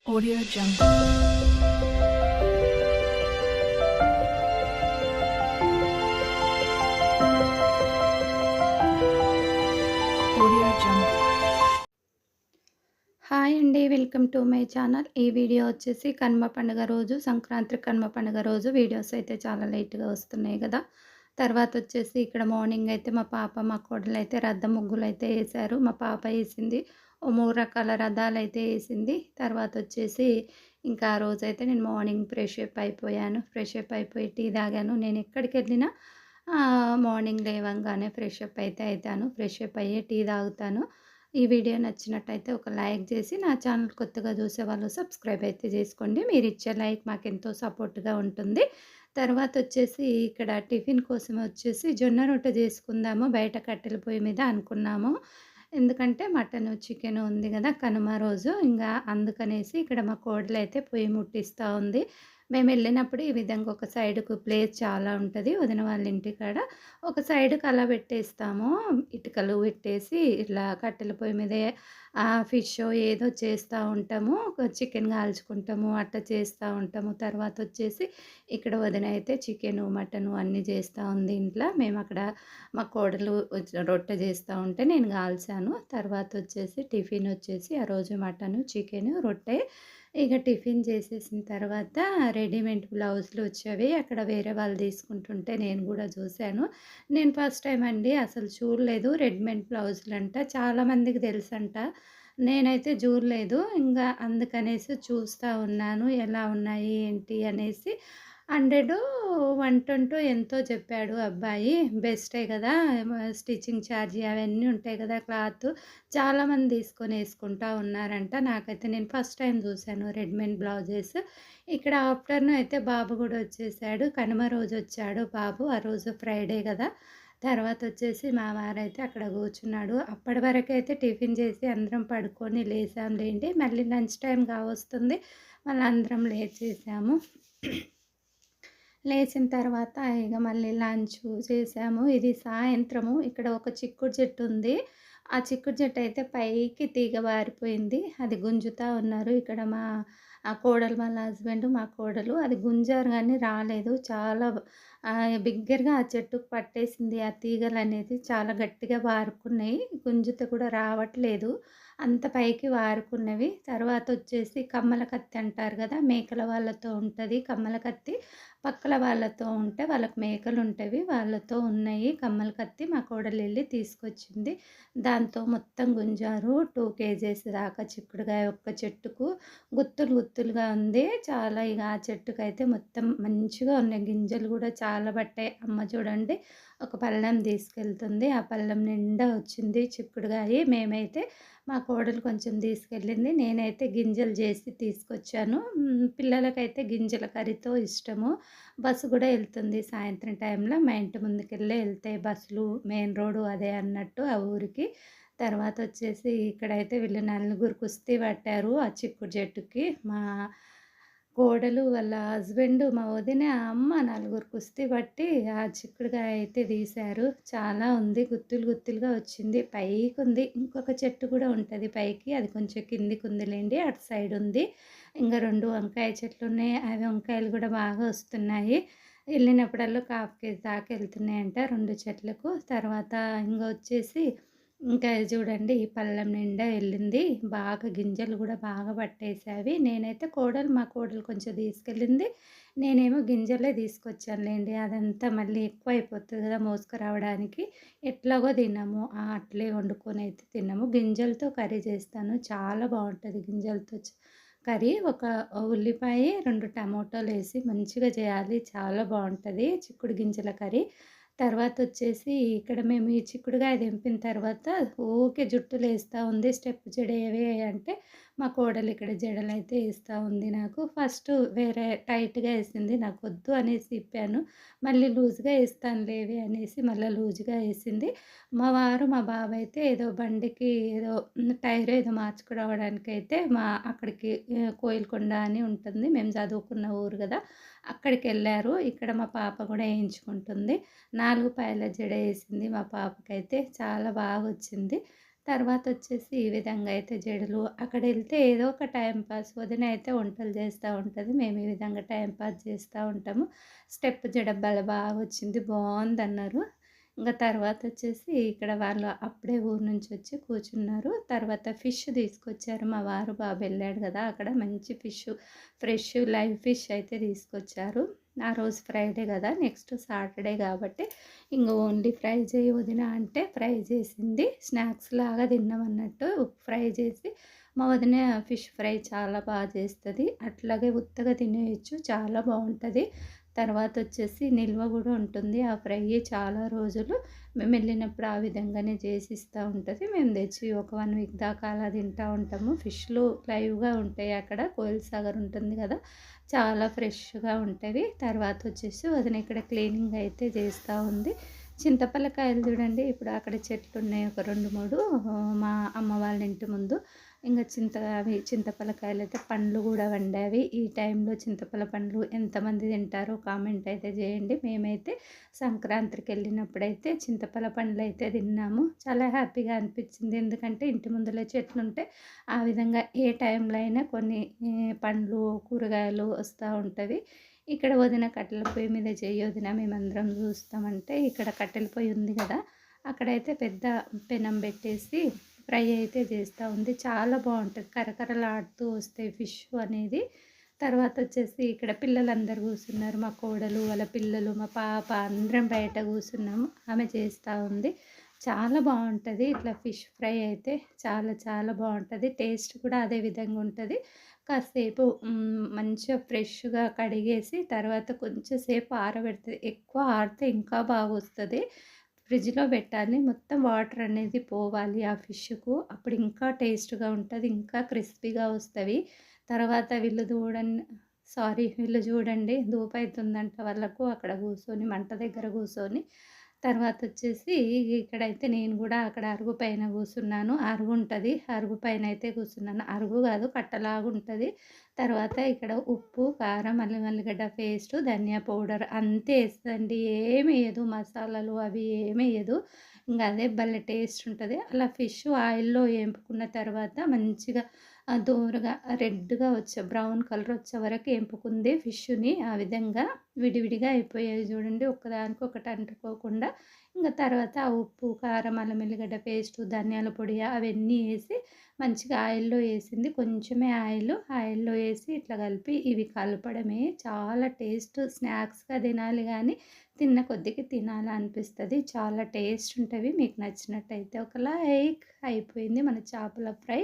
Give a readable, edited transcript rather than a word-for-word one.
Audio Jungle. Audio Jungle. Hi అండి. Welcome to my channel. ఈ video వచ్చేసి కనుమ పండుగ రోజు, సంక్రాంతి కనుమ పండుగ రోజు వీడియోస్ అయితే చాలా లేట్‌గా వస్తున్నాయి గదా! తర్వాత వచ్చేసి ఇక్కడ మార్నింగ్ అయితే మా పాప, మా కోడలైతే రథం ముగ్గులైతే ఏశారు. మా పాప ఏసింది. ఓ 3 రకాల రథాలైతే ఏసింది. తర్వాత వచ్చేసి ఇంకా ఆ రోజైతే నేను మార్నింగ్ ఫ్రెష్ అప్ అయిపోయాను. ఫ్రెష్ అప్ అయిపోయి టీ తాగాను. నేను ఎక్కడికెళ్ళినా మార్నింగ్ లేవంగానే ఫ్రెష్ అప్ అయితే అయితాను. ఫ్రెష్ అప్ అయ్యి టీ తాగుతాను. ఈ వీడియో నచ్చినట్టయితే ఒక లైక్ చేసి నా ఛానల్ కొత్తగా చూసేవాళ్ళు సబ్స్క్రైబ్ అయితే చేసుకోండి. మీరిచ్చే లైక్ మాకెంతో సపోర్ట్‌గా ఉంటుంది. తర్వాత వచ్చేసి ఇక్కడ టిఫిన్ కోసం వచ్చేసి జొన్న రొట్టె చేసుకుందాము బయట కట్టెల పొయ్యి మీద అనుకున్నాము. ఎందుకంటే మటను, చికెను ఉంది గదా! కనుమ రోజు. ఇంగా అందుకనేసి ఇక్కడ మా కోడలైతే పొయ్యి ముట్టిస్తా ఉంది. మేమెళ్ళినప్పుడు ఈ విధంగా ఒక సైడ్‌కు ప్లేస్ చాలా ఉంటది వదిన వాళ్ళ ఇంటికాడ. ఒక సైడ్‌కి అలా పెట్టేస్తాము. ఇటుకలు పెట్టేసి ఇట్లా కట్టెల పొయ్యి మీదే ఫిషో ఏదో చేస్తా ఉంటాము. చికెన్ కాల్చుకుంటాము. అట్లా చేస్తా ఉంటాము. తర్వాతొచ్చేసి ఇక్కడ వదిన అయితే చికెను, మటను అన్నీ చేస్తా ఉంది ఇంట్ల. మేమక్కడ మా కోడలు రొట్టె చేస్తా ఉంటే నేను కాల్చాను. తర్వాతొచ్చేసి టిఫినొచ్చేసి ఆ రోజు మటను, చికెను, రొట్టె. ఇక టిఫిన్ చేసేసిన తర్వాత రెడీమేడ్ బ్లౌజులు వచ్చేవి. అక్కడ వేరే వాళ్ళు తీసుకుంటుంటే నేను గూడా చూశాను. నేను ఫస్ట్ టైమ్ అండి అసలు చూడలేదు. రెడీమేడ్ బ్లౌజులంట చాలామందికి తెలుసంట. నేనైతే చూడలేదు. ఇంగా అందుకనేసి చూస్తా ఉన్నాను. ఎలా ఉన్నాయి ఏంటి అనేసి. 100, 120 ఎంతో చెప్పాడు అబ్బాయి. బెస్టే గదా! స్టిచ్చింగ్ ఛార్జీ అవన్నీ ఉంటాయి గదా! క్లాత్ చాలామంది తీసుకొని ఏసుకుంటా ఉన్నారంట. నాకైతే నేను ఫస్ట్ టైమ్ చూశాను రెడీమేడ్ బ్లౌజెస్. ఇక్కడ ఆఫ్టర్‌నూన్ అయితే బాబు గూడా వచ్చేసాడు. కనుమ రోజొచ్చాడు బాబు. ఆ రోజు ఫ్రైడే గదా! తర్వాతొచ్చేసి మా వారైతే అక్కడ కూర్చున్నాడు. అప్పటి వరకైతే టిఫిన్ చేసి అందరం పడుకొని లేసాంలేండి. మళ్ళీ లంచ్ టైమ్ కావస్తుంది. మళ్ళీ అందరం లేచేసాము. లేచిన తర్వాత ఇగ మళ్ళీ లంచు చేసాము. ఇది సాయంత్రము. ఇక్కడ ఒక చిక్కుడు చెట్టు ఉంది. ఆ చిక్కుడు చెట్టు అయితే పైకి తీగ పారిపోయింది. అది గుంజుతా ఉన్నారు. ఇక్కడ మా కోడలు వాళ్ళ హస్బెండ్, మా కోడలు అది గుంజారు గానీ రాలేదు. చాలా బిగ్గరగా ఆ చెట్టుకు పట్టేసింది. ఆ తీగలనేది చాలా గట్టిగా పారుకున్నాయి. గుంజితే కూడా రావట్లేదు. అంత పైకి వారుకున్నవి. తర్వాతొచ్చేసి కమ్మల కత్తి అంటారు గదా! మేకల వాళ్ళతో ఉంటది కమ్మల కత్తి. పక్కల వాళ్ళతో ఉంటే వాళ్ళకి మేకలుంటవి. వాళ్ళతో ఉన్నాయి కమ్మల కత్తి. మా కోడలెళ్లి తీసుకొచ్చింది. దాంతో మొత్తం గుంజారు. 2 కేజీస్ దాకా చిక్కుడుగాయ ఒక్క చెట్టుకు గుత్తులు గుత్తులుగా ఉంది. చాలా ఇగ ఆ చెట్టుకైతే మొత్తం మంచిగా ఉన్నాయి. గింజలు గూడా చాలా పట్టాయి. అమ్మ చూడండి ఒక పళ్ళెం తీసుకెళ్తుంది. ఆ పళ్ళెం నిండా వచ్చింది చిక్కుడుగాయి. మేమైతే మా కోడలు కొంచెం తీసుకెళ్ళింది. నేనైతే గింజలు చేసి తీసుకొచ్చాను. పిల్లలకైతే గింజల కర్రీతో ఇష్టము. బస్సు గూడా ఎళ్తుంది సాయంత్రం టైంలో. మా ఇంటి ముందుకెళ్ళే ఎళ్తాయి బస్సులు. మెయిన్ రోడ్డు అదే అన్నట్టు ఆ ఊరికి. తర్వాతొచ్చేసి ఇక్కడైతే వీళ్ళు నలుగురు కుస్తీ పట్టారు ఆ చిక్కుడు చెట్టుకి. మా కోడలు, వాళ్ళ హస్బెండు, మా వదిన, అమ్మ నలుగురు కుస్తీ పట్టి ఆ చిక్కుడుకాయ అయితే తీశారు. చాలా ఉంది. గుత్తులు గుత్తులుగా వచ్చింది. పైకుంది. ఇంకొక చెట్టు కూడా ఉంటది పైకి. అది కొంచెం కిందికుందిలెండి. అటు సైడ్ ఉంది. ఇంక 2 వంకాయ చెట్లున్నాయి. అవి వంకాయలు కూడా బాగా వస్తున్నాయి. ఎళ్ళినప్పుడల్లా 1/2 కేజీ దాకా ఎళ్తున్నాయంట 2 చెట్లకు. తర్వాత ఇంగొచ్చేసి ఇంకా చూడండి ఈ పళ్ళెం నిండా ఎళ్ళింది. బాగా గింజలు గూడా బాగా పట్టేసావి. నేనైతే మా కోడలు కొంచెం తీసుకెళ్ళింది. నేనేమో గింజలే తీసుకొచ్చానులెండి. అదంతా మళ్ళీ ఎక్కువైపోతది గదా! మోసుకురావడానికి. ఎట్లాగో తినము. అట్లే వండుకొనైతే తినము. గింజలతో కర్రీ చేస్తాను. చాలా బావుంటది గింజలతో కర్రీ. ఒక ఉల్లిపాయ, 2 టమోటాలేసి మంచిగా చేయాలి. చాలా బావుంటది చిక్కుడు గింజల కర్రీ. తర్వాతొచ్చేసి ఇక్కడ మేము ఈ చిక్కుడుగాయ తెంపిన తర్వాత ఊకే జుట్టులేస్తా ఉంది. స్టెప్ జడేయవే అంటే మా కోడలు ఇక్కడ జడలైతే ఏస్తా ఉంది నాకు. ఫస్టు వేరే టైట్‌గా ఏసింది. నాకొద్దు అనేసి ఇప్పాను. మళ్ళీ లూజ్‌గా ఏస్తానులేవే అనేసి మళ్ళా లూజ్‌గా ఏసింది. మా వారు, మా బాబయితే ఏదో బండికి ఏదో టైర్ ఏదో మార్చుకురావడానికైతే అక్కడికి కోయిలకొండ అని ఉంటుంది. మేము చదువుకున్న ఊరు గదా! అక్కడికెళ్లారు. ఇక్కడ మా పాప గూడా ఏయించుకుంటుంది. 4 పాయల జడ ఏసింది మా పాపకైతే. చాలా బాగొచ్చింది. తర్వాత వచ్చేసి ఈ విధంగా అయితే జడలు అక్కడెళ్తే ఏదో ఒక టైం పాస్. వదిన అయితే వంటలు చేస్తూ ఉంటది. మేము ఈ విధంగా టైం పాస్ చేస్తూ ఉంటాము. స్టెప్ జడ భలే బాగా వచ్చింది, బావుందన్నారు. ఇంక తర్వాత వచ్చేసి ఇక్కడ వాళ్ళు అప్పుడే ఊరు నుంచి వచ్చి కూర్చున్నారు. తర్వాత ఫిష్ తీసుకొచ్చారు. మా వారు బాబు వెళ్ళాడు కదా! అక్కడ మంచి ఫిష్, ఫ్రెష్ లైవ్ ఫిష్ అయితే తీసుకొచ్చారు. ఆ రోజు ఫ్రైడే కదా! నెక్స్ట్ సాటర్డే కాబట్టి ఇంక ఓన్లీ ఫ్రై చేయి వదిన అంటే ఫ్రై చేసింది. స్నాక్స్ లాగా తిన్నామన్నట్టు ఫ్రై చేసి, మా వదిన ఫిష్ ఫ్రై చాలా బాగా చేస్తది. అట్లాగే ఉత్తగా తినేయొచ్చు, చాలా బావుంటది. తర్వాత వచ్చేసి నిల్వ కూడా ఉంటుంది. ఆ ఫ్రై చాలా రోజులు మేము వెళ్ళినప్పుడు ఆ విధంగానే చేసిస్తూ ఉంటది. మేము తెచ్చి ఒక 1 వీక్ దాకా అలా తింటూ ఉంటాము. ఫిష్‌లు లైవ్‌గా ఉంటాయి అక్కడ. కోయిల్ సాగర్ ఉంటుంది కదా! చాలా ఫ్రెష్‌గా ఉంటవి. తర్వాత వచ్చేసి వదిన ఇక్కడ క్లీనింగ్ అయితే చేస్తూ ఉంది. చింతపల్లకాయలు చూడండి, ఇప్పుడు అక్కడ చెట్లున్నాయి ఒక 2, 3 మా అమ్మ వాళ్ళ ఇంటి ముందు. ఇంక అవి చింతపలకాయలైతే పండ్లు గూడా వండావి. ఈ టైంలో చింతపల పండ్లు ఎంతమంది తింటారో కామెంట్ అయితే జేయండి. మేమైతే సంక్రాంతికెళ్ళినప్పుడైతే చింతపల పండ్లయితే తిన్నాము. చాలా హ్యాపీగా అనిపిచ్చింది. ఎందుకంటే ఇంటి ముందులే చెట్లుంటే ఆ విధంగా ఏ టైంలో అయినా కొన్ని పండ్లు, కూరగాయలు వస్తా ఉంటవి. ఇక్కడ వదిన కట్టెల పొయ్యి మీద చెయ్యి వదిన మేమందరం చూస్తామంటే, ఇక్కడ కట్టెల పొయ్యి ఉంది గదా! అక్కడైతే పెద్ద పెనం పెట్టేసి ఫ్రై అయితే చేస్తూ ఉంది. చాలా బావుంటది. కరకరలాడుతూ వస్తాయి ఫిష్ అనేది. తర్వాత వచ్చేసి ఇక్కడ పిల్లలందరూ కూర్చున్నారు. మా కోడలు, వాళ్ళ పిల్లలు, మా పాప అందరం బయట కూర్చున్నాము. ఆమె చేస్తూ ఉంది. చాలా బావుంటది. ఇట్లా ఫిష్ ఫ్రై అయితే చాలా చాలా బావుంటది. టేస్ట్ కూడా అదే విధంగా ఉంటది. కాసేపు మంచిగా ఫ్రెష్‌గా కడిగేసి తర్వాత కొంచెం సేపు ఆరబెడతది. ఎక్కువ ఆరితే ఇంకా బాగొస్తది. ఫ్రిడ్జ్‌లో పెట్టాలి. మొత్తం వాటర్ అనేది పోవాలి ఆ ఫిష్‌కు. అప్పుడు ఇంకా టేస్ట్‌గా ఉంటది. ఇంకా క్రిస్పీగా వస్తవి. తర్వాత వీళ్ళు చూడండి ధూపయితుందంట వాళ్ళకు అక్కడ కూర్చొని మంట దగ్గర కూర్చొని. తర్వాత వచ్చేసి ఇక్కడైతే నేను గూడా అక్కడ అరుగు పైన కూర్చున్నాను. అరుగుంటది. అరుగు పైన అయితే కూర్చున్నాను. అరుగు కాదు, కట్టలాగుంటది. తర్వాత ఇక్కడ ఉప్పు, కారం, అల్లం ఎల్లిగడ్డ పేస్టు, ధనియా పౌడర్ అంతే ఏస్తదండి. ఏమెయదు. మసాలాలు అవి ఏమెయదు. ఇంక అదే భలే టేస్ట్ ఉంటది. అలా ఫిష్ ఆయిల్‌లో ఏంపుకున్న తర్వాత మంచిగా దోరగా రెడ్‌గా బ్రౌన్ కలర్ వచ్చే వరకు ఏంపుకుంది ఫిష్‌ని. ఆ విధంగా విడివిడిగా అయిపోయాయి చూడండి. ఒకదానికొకటి అంటుకోకుండా. ఇంక తర్వాత ఆ ఉప్పు, కారం, అల్లం ఎల్లిగడ్డ పేస్టు, ధనియాల పొడి అవన్నీ ఏసి మంచిగా ఆయిల్‌లో ఏసింది. కొంచెమే ఆయిల్‌లో ఏసి ఇట్లా కలిపి ఇవి కలపడమే. చాలా టేస్ట్. స్నాక్స్‌గా తినాలి గానీ, తిన్న కొద్దికి తినాలనిపిస్తది. చాలా టేస్ట్ ఉంటవి. మీకు నచ్చినట్టయితే ఒక లైక్. అయిపోయింది మన చేపల ఫ్రై.